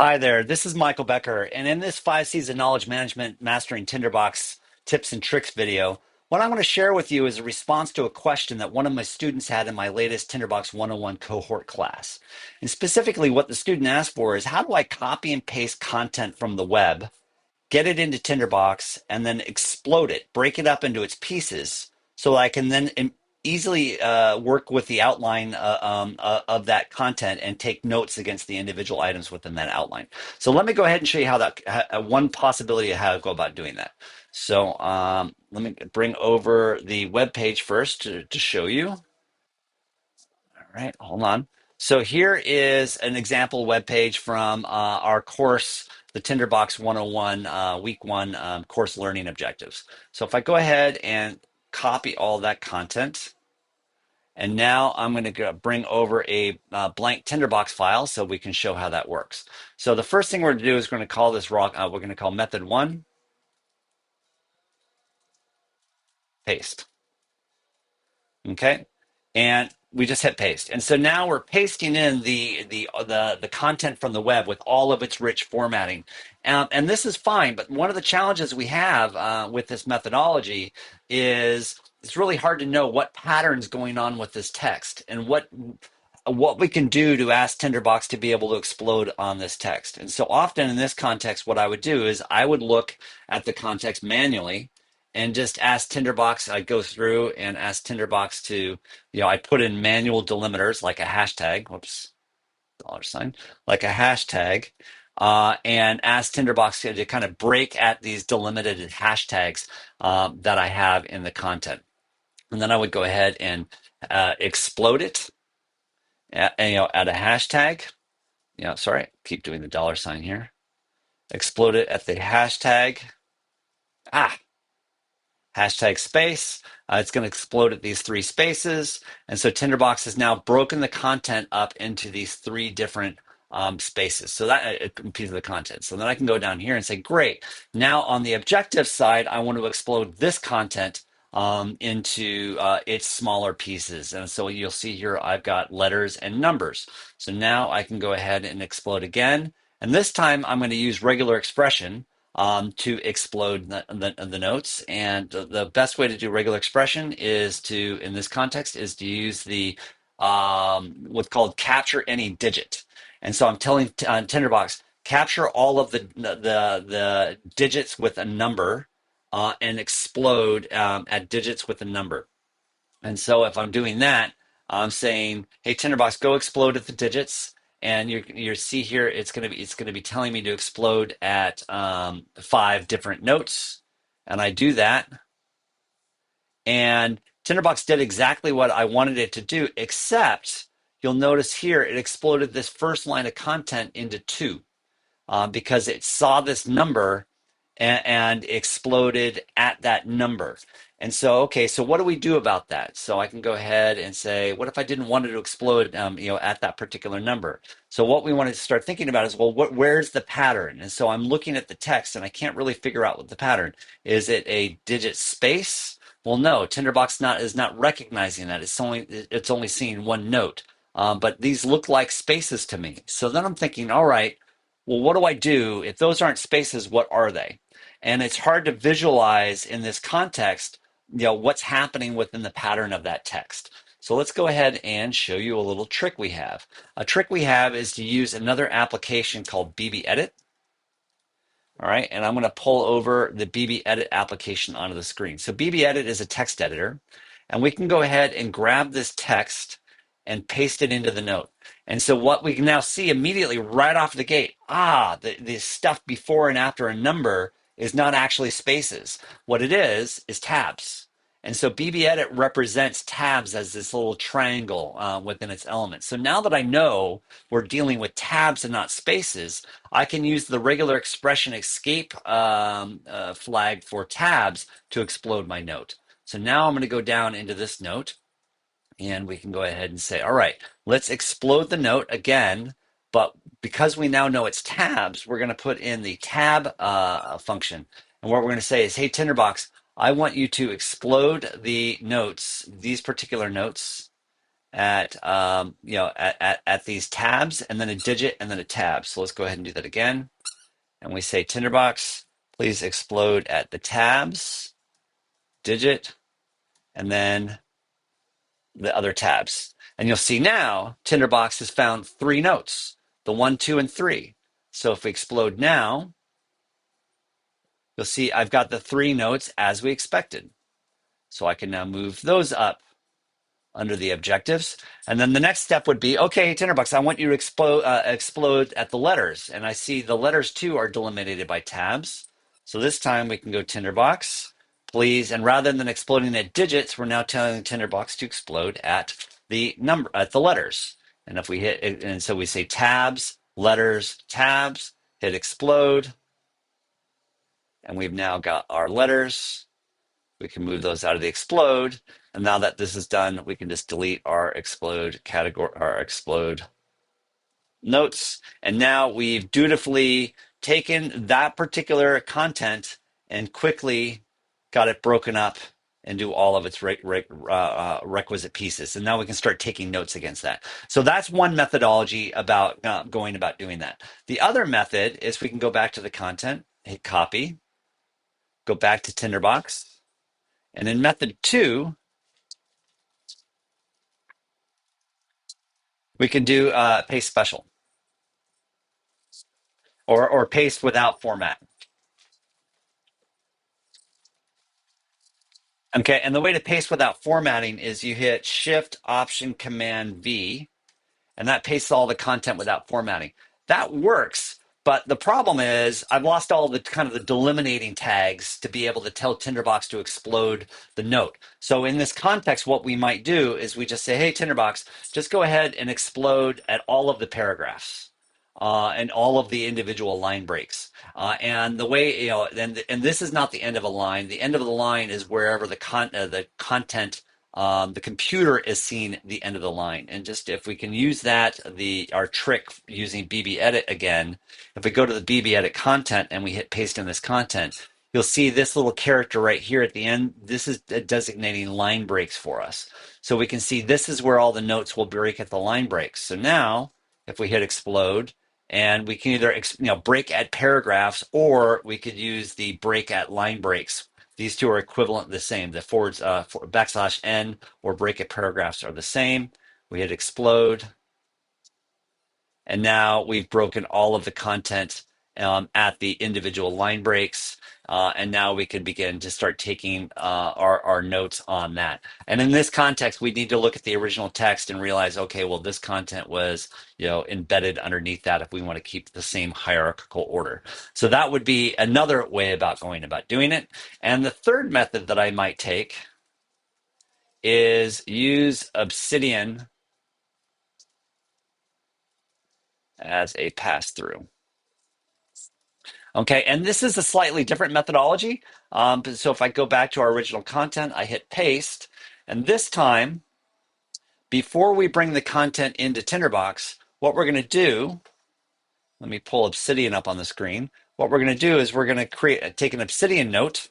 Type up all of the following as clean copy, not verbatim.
Hi there, this is Michael Becker, and in this 5Cs of Knowledge Management Mastering Tinderbox tips and tricks video, what I want to share with you is a response to a question that one of my students had in my latest Tinderbox 101 cohort class. And specifically what the student asked for is, how do I copy and paste content from the web, get it into Tinderbox, and then explode it, break it up into its pieces so I can then easily work with the outline of that content and take notes against the individual items within that outline. So let me go ahead and show you how one possibility of how to go about doing that. So let me bring over the web page first to show you. All right, hold on. So here is an example web page from our course, the Tinderbox 101 week one course learning objectives. So if I go ahead and copy all that content, and now I'm going to bring over a blank Tinderbox file so we can show how that works. So the first thing we're going to do is going to call this we're going to call method one, paste. Okay, and we just hit paste, and so now we're pasting in the content from the web with all of its rich formatting, and this is fine. But one of the challenges we have with this methodology is it's really hard to know what patterns going on with this text and what we can do to ask Tinderbox to be able to explode on this text. And so often in this context, what I would do is I would look at the context manually and just ask Tinderbox. I'd go through and ask Tinderbox to, I'd put in manual delimiters like a hashtag, whoops, $, like a hashtag, and ask Tinderbox to kind of break at these delimited hashtags that I have in the content. And then I would go ahead and explode it at a hashtag. Sorry, keep doing the $ here. Explode it at the hashtag. Hashtag space. It's going to explode at these three spaces. And so Tinderbox has now broken the content up into these three different spaces. So that a piece of the content. So then I can go down here and say, great. Now on the objective side, I want to explode this content into its smaller pieces. And so you'll see here, I've got letters and numbers. So now I can go ahead and explode again. And this time I'm going to use regular expression to explode the notes. And the best way to do regular expression is to, in this context, is to use the what's called capture any digit. And so I'm telling Tinderbox, capture all of the digits with a number and explode at digits with a number. And so if I'm doing that, I'm saying, hey, Tinderbox, go explode at the digits. And you see here, it's gonna be telling me to explode at 5 different notes. And I do that. And Tinderbox did exactly what I wanted it to do, except you'll notice here, it exploded this first line of content into 2 because it saw this number and exploded at that number. And so, okay, so what do we do about that? So I can go ahead and say, what if I didn't want it to explode, at that particular number? So what we want to start thinking about is, well, where's the pattern? And so I'm looking at the text and I can't really figure out what the pattern is. It a digit space? Well, no, Tinderbox is not recognizing that. It's only seeing one note. But these look like spaces to me. So then I'm thinking, all right, well, what do I do? If those aren't spaces, what are they? And it's hard to visualize in this context, what's happening within the pattern of that text. So let's go ahead and show you a little trick we have. A trick we have is to use another application called BBEDIT. All right, and I'm going to pull over the BBEDIT application onto the screen. So BBEDIT is a text editor, and we can go ahead and grab this text and paste it into the note. And so what we can now see immediately right off the gate, the stuff before and after a number is not actually spaces. What it is tabs. And so BBEdit represents tabs as this little triangle within its elements. So now that I know we're dealing with tabs and not spaces, I can use the regular expression escape flag for tabs to explode my note. So now I'm going to go down into this note. And we can go ahead and say, all right, let's explode the note again. But because we now know it's tabs, we're going to put in the tab function. And what we're going to say is, hey, Tinderbox, I want you to explode the notes, these particular notes, at these tabs, and then a digit, and then a tab. So let's go ahead and do that again. And we say Tinderbox, please explode at the tabs, digit, and then the other tabs. And you'll see now Tinderbox has found 3 notes, the 1, 2, and 3. So if we explode now, you'll see I've got the 3 notes as we expected. So I can now move those up under the objectives. And then the next step would be, okay, Tinderbox, I want you to explode at the letters. And I see the letters too are delimited by tabs. So this time we can go Tinderbox, please. And rather than exploding at digits, we're now telling Tinderbox to explode at the letters. And if we hit, and so we say tabs, letters, tabs, hit explode. And we've now got our letters. We can move those out of the explode. And now that this is done, we can just delete our explode category, our explode notes. And now we've dutifully taken that particular content and quickly got it broken up into all of its requisite pieces. And now we can start taking notes against that. So that's one methodology about going about doing that. The other method is we can go back to the content, hit copy, go back to Tinderbox. And in method 2, we can do paste special or paste without format. Okay, and the way to paste without formatting is you hit Shift Option Command V, and that pastes all the content without formatting. That works, but the problem is I've lost all the kind of the delimiting tags to be able to tell Tinderbox to explode the note. So in this context, what we might do is we just say, hey, Tinderbox, just go ahead and explode at all of the paragraphs. And all of the individual line breaks. And the way, and this is not the end of a line. The end of the line is wherever the content, the computer is seeing the end of the line. And just if we can use that, our trick using BBEDIT again, if we go to the BBEDIT content and we hit paste in this content, you'll see this little character right here at the end. This is designating line breaks for us. So we can see this is where all the notes will break at the line breaks. So now if we hit explode, and we can either break at paragraphs, or we could use the break at line breaks. These two are equivalent, the same. The \n or break at paragraphs are the same. We hit explode, and now we've broken all of the content at the individual line breaks. And now we can begin to start taking our notes on that. And in this context, we need to look at the original text and realize, okay, well, this content was embedded underneath that if we want to keep the same hierarchical order. So that would be another way about going about doing it. And the third method that I might take is use Obsidian as a pass-through. Okay, and this is a slightly different methodology. So if I go back to our original content, I hit paste, and this time, before we bring the content into Tinderbox, what we're going to do, let me pull Obsidian up on the screen. What we're going to do is we're going to take an Obsidian note,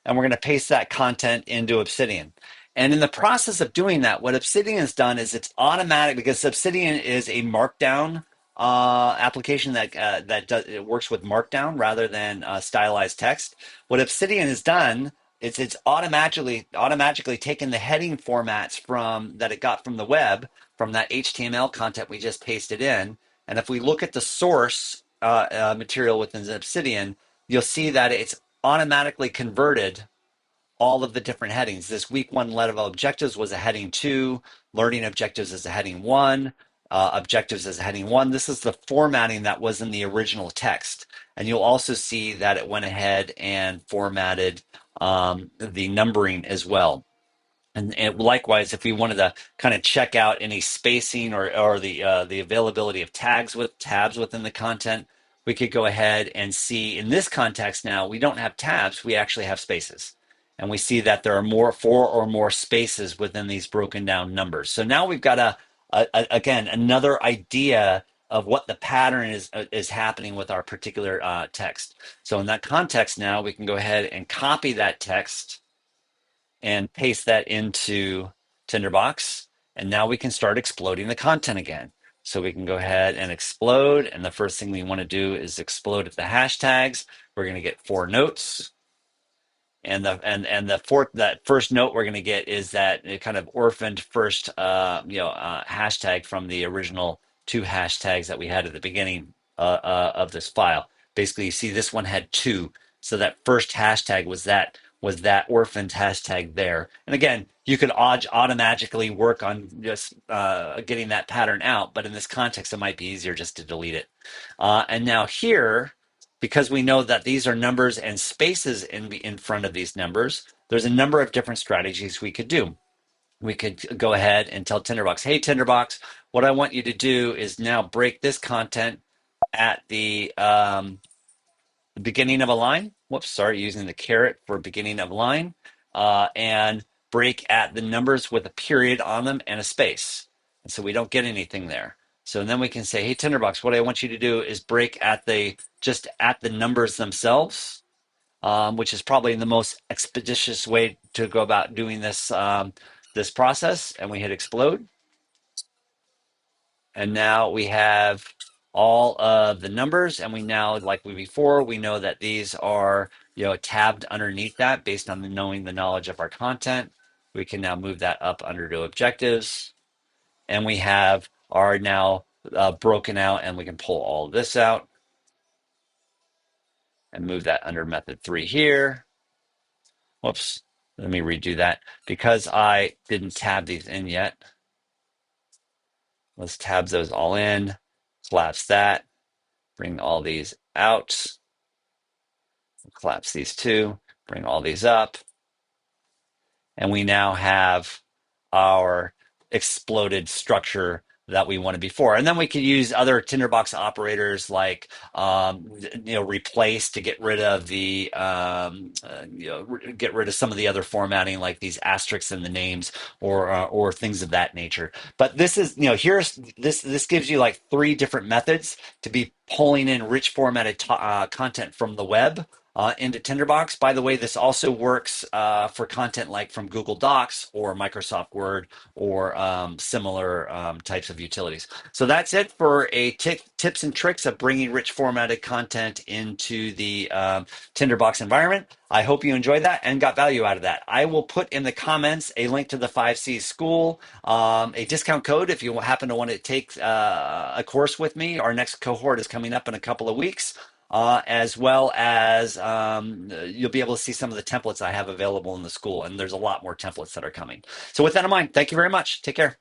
and we're going to paste that content into Obsidian. And in the process of doing that, what Obsidian has done is it's automatic, because Obsidian is a Markdown application that it works with Markdown rather than stylized text. What Obsidian has done is it's automatically taken the heading formats that it got from the web, from that HTML content we just pasted in. And if we look at the source material within Obsidian, you'll see that it's automatically converted all of the different headings. This week 1 level objectives was a heading 2, learning objectives is a heading 1, objectives as a heading 1. This is the formatting that was in the original text. And you'll also see that it went ahead and formatted the numbering as well. And likewise, if we wanted to kind of check out any spacing or the availability of tags with tabs within the content, we could go ahead and see in this context now, we don't have tabs, we actually have spaces. And we see that there are 4 or more spaces within these broken down numbers. So now we've got again, another idea of what the pattern is happening with our particular text. So in that context now, we can go ahead and copy that text and paste that into Tinderbox. And now we can start exploding the content again. So we can go ahead and explode. And the first thing we want to do is explode at the hashtags. We're going to get 4 notes. And the fourth, that first note we're going to get is that it kind of orphaned first hashtag from the original 2 hashtags that we had at the beginning of this file. Basically, you see this one had 2, so that first hashtag was that orphaned hashtag there. And again, you could automatically work on just getting that pattern out, but in this context, it might be easier just to delete it. And now here, because we know that these are numbers and spaces in front of these numbers, there's a number of different strategies we could do. We could go ahead and tell Tinderbox, hey, Tinderbox, what I want you to do is now break this content at the beginning of a line. Whoops, sorry, using the caret for beginning of line, and break at the numbers with a period on them and a space. And so we don't get anything there. So then we can say, hey, Tinderbox, what I want you to do is break just at the numbers themselves, which is probably the most expeditious way to go about doing this process. And we hit explode. And now we have all of the numbers, and we now, like before, we know that these are tabbed underneath that based on knowing the knowledge of our content. We can now move that up under to objectives, and we have our now broken out, and we can pull all of this out and move that under method 3 here. Whoops, let me redo that because I didn't tab these in yet. Let's tab those all in, collapse that. Bring all these out, collapse these 2, bring all these up, and we now have our exploded structure that we wanted before. And then we could use other Tinderbox operators like replace to get rid of get rid of some of the other formatting, like these asterisks in the names or things of that nature. But this is this gives you like 3 different methods to be pulling in rich formatted content from the web into Tinderbox. By the way, this also works for content like from Google Docs or Microsoft Word or similar types of utilities. So that's it for a tips and tricks of bringing rich formatted content into the Tinderbox environment. I hope you enjoyed that and got value out of that. I will put in the comments a link to the 5Cs school, a discount code if you happen to want to take a course with me. Our next cohort is coming up in a couple of weeks. As well as you'll be able to see some of the templates I have available in the school. And there's a lot more templates that are coming. So with that in mind, thank you very much. Take care.